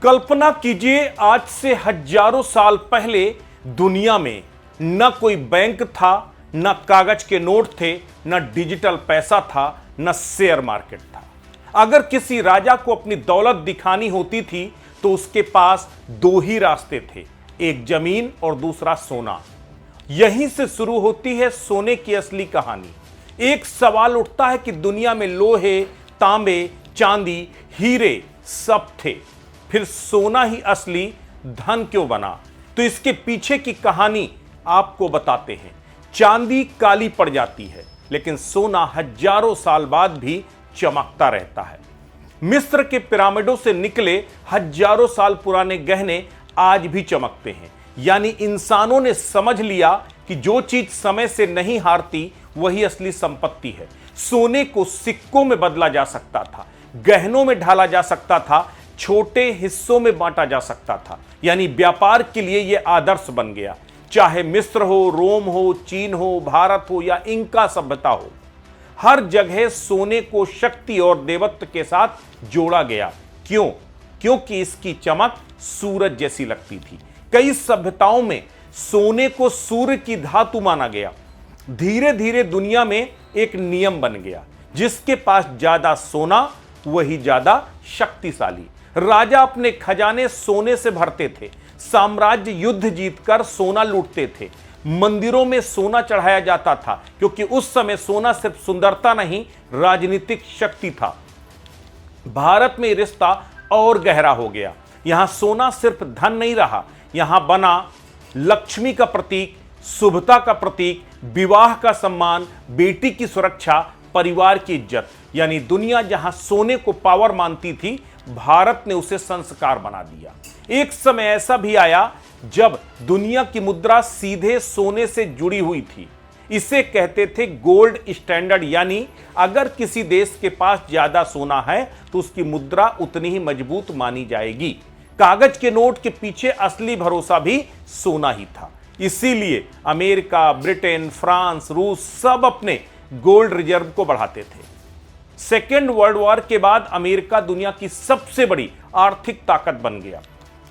कल्पना कीजिए, आज से हजारों साल पहले दुनिया में न कोई बैंक था, न कागज के नोट थे, न डिजिटल पैसा था, न शेयर मार्केट था। अगर किसी राजा को अपनी दौलत दिखानी होती थी तो उसके पास दो ही रास्ते थे, एक जमीन और दूसरा सोना। यहीं से शुरू होती है सोने की असली कहानी। एक सवाल उठता है कि दुनिया में लोहे, तांबे, चांदी, हीरे सब थे, फिर सोना ही असली धन क्यों बना? तो इसके पीछे की कहानी आपको बताते हैं। चांदी काली पड़ जाती है, लेकिन सोना हजारों साल बाद भी चमकता रहता है। मिस्र के पिरामिडों से निकले हजारों साल पुराने गहने आज भी चमकते हैं। यानी इंसानों ने समझ लिया कि जो चीज समय से नहीं हारती वही असली संपत्ति है। सोने को सिक्कों में बदला जा सकता था, गहनों में ढाला जा सकता था, छोटे हिस्सों में बांटा जा सकता था। यानी व्यापार के लिए यह आदर्श बन गया। चाहे मिस्र हो, रोम हो, चीन हो, भारत हो या इंका सभ्यता हो, हर जगह सोने को शक्ति और देवत्व के साथ जोड़ा गया। क्यों? क्योंकि इसकी चमक सूरज जैसी लगती थी। कई सभ्यताओं में सोने को सूर्य की धातु माना गया। धीरे धीरे दुनिया में एक नियम बन गया, जिसके पास ज्यादा सोना वही ज्यादा शक्तिशाली। राजा अपने खजाने सोने से भरते थे, साम्राज्य युद्ध जीतकर सोना लूटते थे, मंदिरों में सोना चढ़ाया जाता था, क्योंकि उस समय सोना सिर्फ सुंदरता नहीं, राजनीतिक शक्ति था। भारत में रिश्ता और गहरा हो गया। यहां सोना सिर्फ धन नहीं रहा, यहां बना लक्ष्मी का प्रतीक, शुभता का प्रतीक, विवाह का सम्मान, बेटी की सुरक्षा, परिवार की इज्जत। यानी दुनिया जहां सोने को पावर मानती थी, भारत ने उसे संस्कार बना दिया। एक समय ऐसा भी आया जब दुनिया की मुद्रा सीधे सोने से जुड़ी हुई थी। इसे कहते थे गोल्ड स्टैंडर्ड। यानी अगर किसी देश के पास ज्यादा सोना है तो उसकी मुद्रा उतनी ही मजबूत मानी जाएगी। कागज के नोट के पीछे असली भरोसा भी सोना ही था। इसीलिए अमेरिका, ब्रिटेन, फ्रांस, रूस सब अपने गोल्ड रिजर्व को बढ़ाते थे। सेकेंड वर्ल्ड वॉर के बाद अमेरिका दुनिया की सबसे बड़ी आर्थिक ताकत बन गया।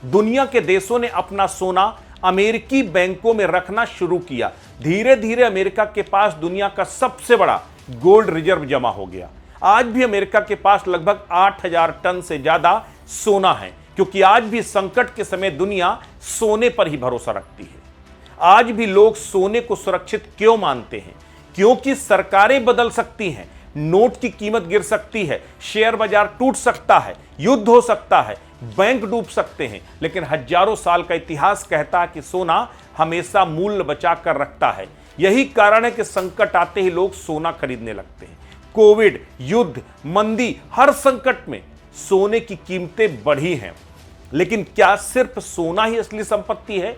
दुनिया के देशों ने अपना सोना अमेरिकी बैंकों में रखना शुरू किया। धीरे धीरे अमेरिका के पास दुनिया का सबसे बड़ा गोल्ड रिजर्व जमा हो गया। आज भी अमेरिका के पास लगभग 8000 टन से ज्यादा सोना है, क्योंकि आज भी संकट के समय दुनिया सोने पर ही भरोसा रखती है। आज भी लोग सोने को सुरक्षित क्यों मानते हैं? क्योंकि सरकारें बदल सकती हैं, नोट की कीमत गिर सकती है, शेयर बाजार टूट सकता है, युद्ध हो सकता है, बैंक डूब सकते हैं, लेकिन हजारों साल का इतिहास कहता है कि सोना हमेशा मूल्य बचा कर रखता है। यही कारण है कि संकट आते ही लोग सोना खरीदने लगते हैं। कोविड, युद्ध, मंदी, हर संकट में सोने की कीमतें बढ़ी हैं। लेकिन क्या सिर्फ सोना ही असली संपत्ति है?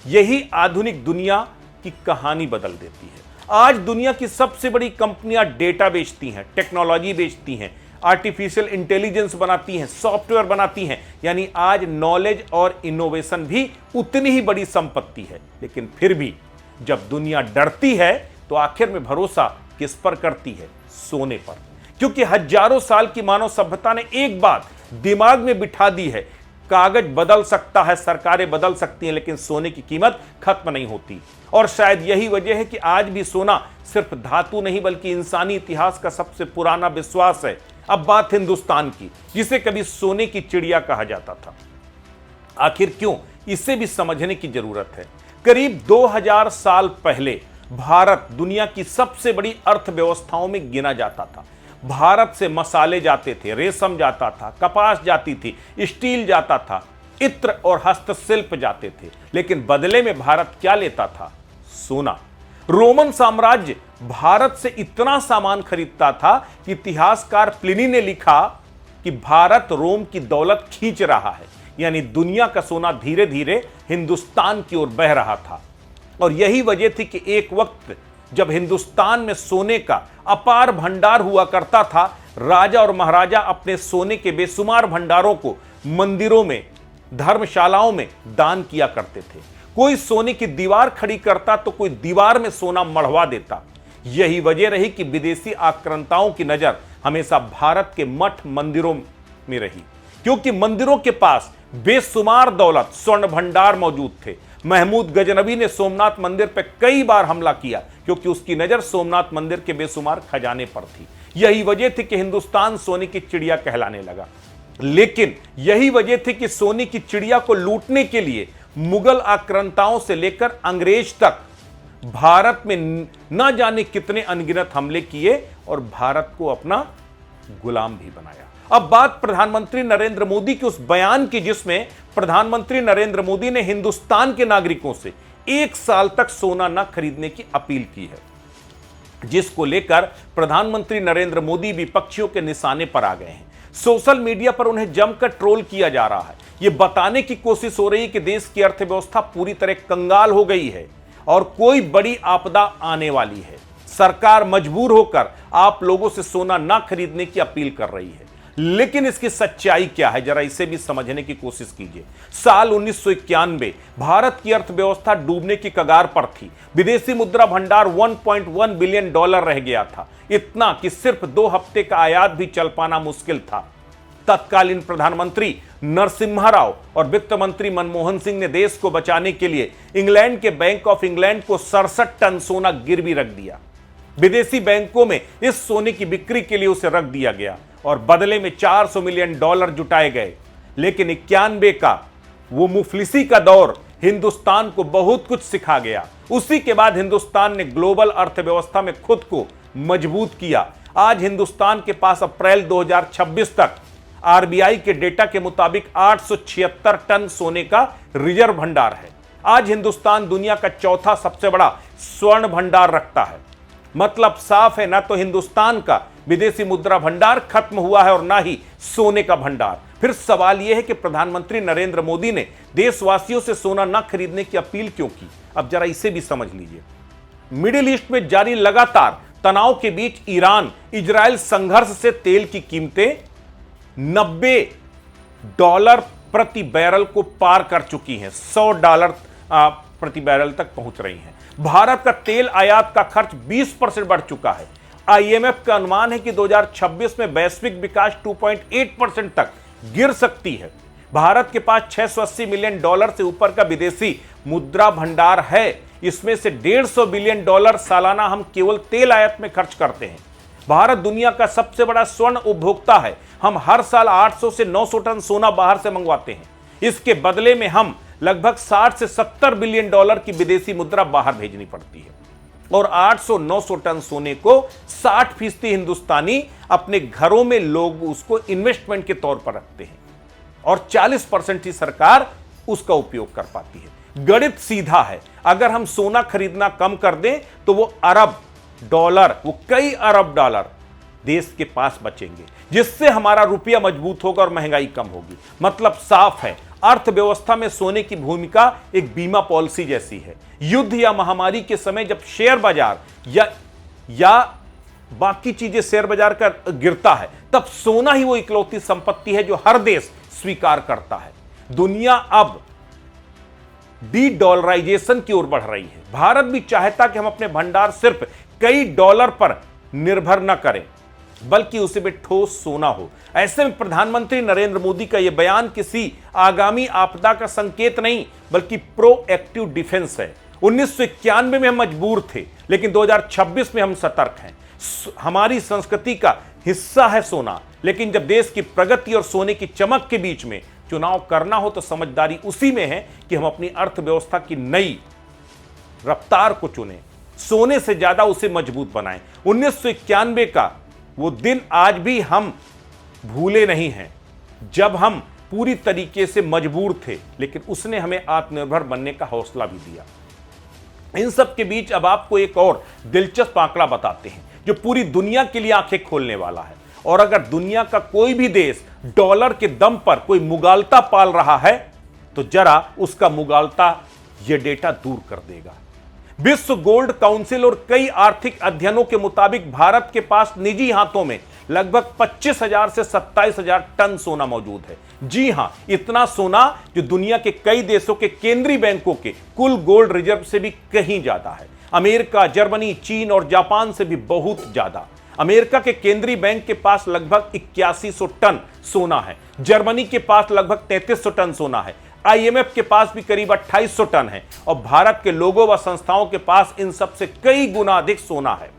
यही आधुनिक दुनिया की कहानी बदल देती है। आज दुनिया की सबसे बड़ी कंपनियां डेटा बेचती हैं, टेक्नोलॉजी बेचती हैं, आर्टिफिशियल इंटेलिजेंस बनाती हैं, सॉफ्टवेयर बनाती हैं। यानी आज नॉलेज और इनोवेशन भी उतनी ही बड़ी संपत्ति है। लेकिन फिर भी जब दुनिया डरती है तो आखिर में भरोसा किस पर करती है? सोने पर। क्योंकि हजारों साल की मानव सभ्यता ने एक बात दिमाग में बिठा दी है, कागज बदल सकता है, सरकारें बदल सकती हैं, लेकिन सोने की कीमत खत्म नहीं होती। और शायद यही वजह है कि आज भी सोना सिर्फ धातु नहीं बल्कि इंसानी इतिहास का सबसे पुराना विश्वास है। अब बात हिंदुस्तान की, जिसे कभी सोने की चिड़िया कहा जाता था। आखिर क्यों? इसे भी समझने की जरूरत है। करीब 2000 साल पहले भारत दुनिया की सबसे बड़ी अर्थव्यवस्थाओं में गिना जाता था। भारत से मसाले जाते थे, रेशम जाता था, कपास जाती थी, स्टील जाता था, इत्र और हस्तशिल्प जाते थे। लेकिन बदले में भारत क्या लेता था? सोना। रोमन साम्राज्य भारत से इतना सामान खरीदता था कि इतिहासकार प्लिनी ने लिखा कि भारत रोम की दौलत खींच रहा है। यानी दुनिया का सोना धीरे धीरे हिंदुस्तान की ओर बह रहा था। और यही वजह थी कि एक वक्त जब हिंदुस्तान में सोने का अपार भंडार हुआ करता था, राजा और महाराजा अपने सोने के बेशुमार भंडारों को मंदिरों में, धर्मशालाओं में दान किया करते थे। कोई सोने की दीवार खड़ी करता तो कोई दीवार में सोना मढ़वा देता। यही वजह रही कि विदेशी आक्रांताओं की नजर हमेशा भारत के मठ मंदिरों में रही, क्योंकि मंदिरों के पास बेशुमार दौलत स्वर्ण भंडार मौजूद थे। महमूद गजनबी ने सोमनाथ मंदिर पर कई बार हमला किया क्योंकि उसकी नजर सोमनाथ मंदिर के बेशुमार खजाने पर थी। यही वजह थी कि हिंदुस्तान सोने की चिड़िया कहलाने लगा। लेकिन यही वजह थी कि सोने की चिड़िया को लूटने के लिए मुगल आक्रांताओं से लेकर अंग्रेज तक भारत में न जाने कितने अनगिनत हमले किए और भारत को अपना गुलाम भी बनाया। अब बात प्रधानमंत्री नरेंद्र मोदी के उस बयान की जिसमें प्रधानमंत्री नरेंद्र मोदी ने हिंदुस्तान के नागरिकों से 1 साल तक सोना न खरीदने की अपील की है, जिसको लेकर प्रधानमंत्री नरेंद्र मोदी विपक्षियों के निशाने पर आ गए हैं। सोशल मीडिया पर उन्हें जमकर ट्रोल किया जा रहा है। यह बताने की कोशिश हो रही है कि देश की अर्थव्यवस्था पूरी तरह कंगाल हो गई है और कोई बड़ी आपदा आने वाली है। सरकार मजबूर होकर आप लोगों से सोना ना खरीदने की अपील कर रही है। लेकिन इसकी सच्चाई क्या है, जरा इसे भी समझने की कोशिश कीजिए। साल 1991 भारत की अर्थव्यवस्था डूबने की कगार पर थी। विदेशी मुद्रा भंडार 1.1 बिलियन डॉलर रह गया था, इतना कि सिर्फ 2 हफ्ते का आयात भी चल पाना मुश्किल था। तत्कालीन प्रधानमंत्री नरसिम्हा राव और वित्त मंत्री मनमोहन सिंह ने देश को बचाने के लिए इंग्लैंड के बैंक ऑफ इंग्लैंड को 67 टन सोना गिरवी रख दिया। विदेशी बैंकों में इस सोने की बिक्री के लिए उसे रख दिया गया और बदले में 400 मिलियन डॉलर जुटाए गए। लेकिन 91 का वो मुफलिसी का दौर हिंदुस्तान को बहुत कुछ सिखा गया। उसी के बाद हिंदुस्तान ने ग्लोबल अर्थव्यवस्था में खुद को मजबूत किया। आज हिंदुस्तान के पास अप्रैल 2026 तक आरबीआई के डेटा के मुताबिक 876 टन सोने का रिजर्व भंडार है। आज हिंदुस्तान दुनिया का चौथा सबसे बड़ा स्वर्ण भंडार रखता है। मतलब साफ है, ना तो हिंदुस्तान का विदेशी मुद्रा भंडार खत्म हुआ है और ना ही सोने का भंडार। फिर सवाल यह है कि प्रधानमंत्री नरेंद्र मोदी ने देशवासियों से सोना न खरीदने की अपील क्यों की। अब जरा इसे भी समझ लीजिए। मिडिल ईस्ट में जारी लगातार तनाव के बीच ईरान इजराइल संघर्ष से तेल की कीमतें $90 प्रति बैरल को पार कर चुकी हैं, $100 प्रति बैरल तक पहुंच रही हैं। भारत का तेल आयात का खर्च 20% बढ़ चुका है। आईएमएफ का अनुमान है कि 2026 में वैश्विक विकास 2.8% तक गिर सकती है। भारत के पास $680 मिलियन से ऊपर का विदेशी मुद्रा भंडार है। इसमें से $150 बिलियन सालाना हम केवल तेल आयात में खर्च करते हैं। भारत दुनिया का सबसे बड़ा स्वर्ण उपभोक्ता है। हम हर साल 800 से 900 टन सोना बाहर से मंगवाते हैं। इसके बदले में हम लगभग 60 से 70 बिलियन डॉलर की विदेशी मुद्रा बाहर भेजनी पड़ती है और 800-900 टन सोने को 60% हिंदुस्तानी अपने घरों में लोग उसको इन्वेस्टमेंट के तौर पर रखते हैं और 40% ही सरकार उसका उपयोग कर पाती है। गणित सीधा है, अगर हम सोना खरीदना कम कर दें तो वो कई अरब डॉलर देश के पास बचेंगे, जिससे हमारा रुपया मजबूत होगा और महंगाई कम होगी। मतलब साफ है, अर्थव्यवस्था में सोने की भूमिका एक बीमा पॉलिसी जैसी है। युद्ध या महामारी के समय जब शेयर बाजार या बाकी चीजें शेयर बाजार का गिरता है, तब सोना ही वो इकलौती संपत्ति है जो हर देश स्वीकार करता है। दुनिया अब डी-डॉलराइजेशन की ओर बढ़ रही है। भारत भी चाहता कि हम अपने भंडार सिर्फ कई डॉलर पर निर्भर न करें, बल्कि उसे भी ठोस सोना हो। ऐसे में प्रधानमंत्री नरेंद्र मोदी का यह बयान किसी आगामी आपदा का संकेत नहीं, बल्कि प्रोएक्टिव डिफेंस है। 1991 में हम मजबूर थे, लेकिन 2026 में हम सतर्क हैं। हमारी संस्कृति का हिस्सा है सोना, लेकिन जब देश की प्रगति और सोने की चमक के बीच में चुनाव करना हो तो समझदारी उसी में है कि हम अपनी अर्थव्यवस्था की नई रफ्तार को चुनें, सोने से ज्यादा उसे मजबूत बनाएं। 1991 का वो दिन आज भी हम भूले नहीं हैं, जब हम पूरी तरीके से मजबूर थे, लेकिन उसने हमें आत्मनिर्भर बनने का हौसला भी दिया। इन सब के बीच अब आपको एक और दिलचस्प आंकड़ा बताते हैं जो पूरी दुनिया के लिए आंखें खोलने वाला है। और अगर दुनिया का कोई भी देश डॉलर के दम पर कोई मुगालता पाल रहा है तो जरा उसका मुगालता यह डेटा दूर कर देगा। विश्व गोल्ड काउंसिल और कई आर्थिक अध्ययनों के मुताबिक भारत के पास निजी हाथों में लगभग 25,000 से 27,000 टन सोना मौजूद है। जी हां, इतना सोना जो दुनिया के कई देशों के केंद्रीय बैंकों के कुल गोल्ड रिजर्व से भी कहीं ज्यादा है। अमेरिका, जर्मनी, चीन और जापान से भी बहुत ज्यादा। अमेरिका के केंद्रीय बैंक के पास लगभग 8100 टन सोना है। जर्मनी के पास लगभग 3300 टन सोना है। आईएमएफ के पास भी करीब 2800 टन है और भारत के लोगों व संस्थाओं के पास इन सबसे कई गुना अधिक सोना है।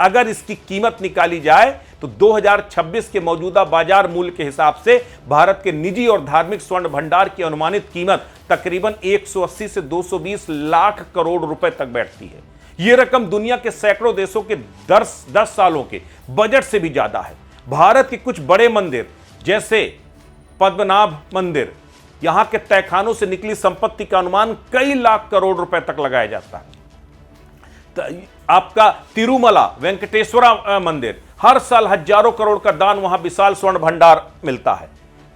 अगर इसकी कीमत निकाली जाए तो 2026 के मौजूदा बाजार मूल्य के हिसाब से भारत के निजी और धार्मिक स्वर्ण भंडार की अनुमानित कीमत तकरीबन 180 से 220 लाख करोड़ रुपए तक बैठती है। यह रकम दुनिया के सैकड़ों देशों के 10 सालों के बजट से भी ज्यादा है। भारत के कुछ बड़े मंदिर जैसे पद्मनाभ मंदिर, यहां के तहखानों से निकली संपत्ति का अनुमान कई लाख करोड़ रुपए तक लगाया जाता है। आपका तिरुमला वेंकटेश्वरा मंदिर, हर साल हजारों करोड़ का दान वहां विशाल स्वर्ण भंडार मिलता है।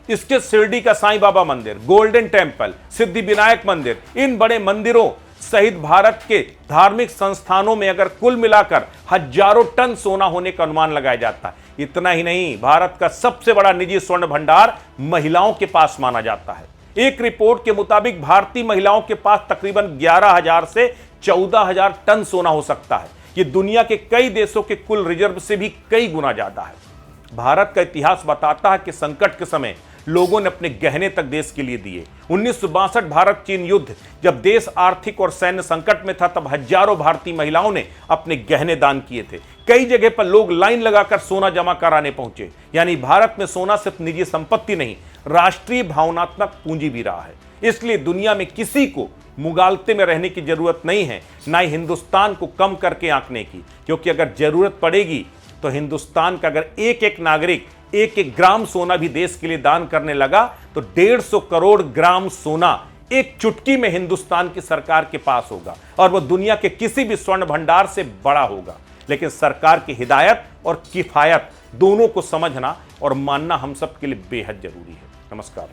इसके शिरडी का साईं बाबा मंदिर, गोल्डन टेम्पल, सिद्धि विनायक मंदिर, इन बड़े मंदिरों सहित भारत के धार्मिक संस्थानों में अगर कुल मिलाकर हजारों टन सोना होने का अनुमान लगाया जाता है। इतना ही नहीं, भारत का सबसे बड़ा निजी स्वर्ण भंडार महिलाओं के पास माना जाता है। एक रिपोर्ट के मुताबिक भारतीय महिलाओं के पास तकरीबन 11,000 से 14,000 टन सोना हो सकता है। यह दुनिया के कई देशों के कुल रिजर्व से भी कई गुना ज्यादा है। भारत का इतिहास बताता है कि संकट के समय लोगों ने अपने गहने तक देश के लिए दिए। 1962 भारत चीन युद्ध, जब देश आर्थिक और सैन्य संकट में था, तब हजारों भारतीय महिलाओं ने अपने गहने दान किए थे। कई जगह पर लोग लाइन लगाकर सोना जमा कराने पहुंचे। यानी भारत में सोना सिर्फ निजी संपत्ति नहीं, राष्ट्रीय भावनात्मक पूंजी भी रहा है। इसलिए दुनिया में किसी को मुगालते में रहने की जरूरत नहीं है, ना ही हिंदुस्तान को कम करके आंकने की, क्योंकि अगर जरूरत पड़ेगी तो हिंदुस्तान का अगर एक एक नागरिक 1-1 ग्राम सोना भी देश के लिए दान करने लगा तो 150 करोड़ ग्राम सोना एक चुटकी में हिंदुस्तान की सरकार के पास होगा और वह दुनिया के किसी भी स्वर्ण भंडार से बड़ा होगा। लेकिन सरकार की हिदायत और किफायत दोनों को समझना और मानना हम सब के लिए बेहद जरूरी है। नमस्कार।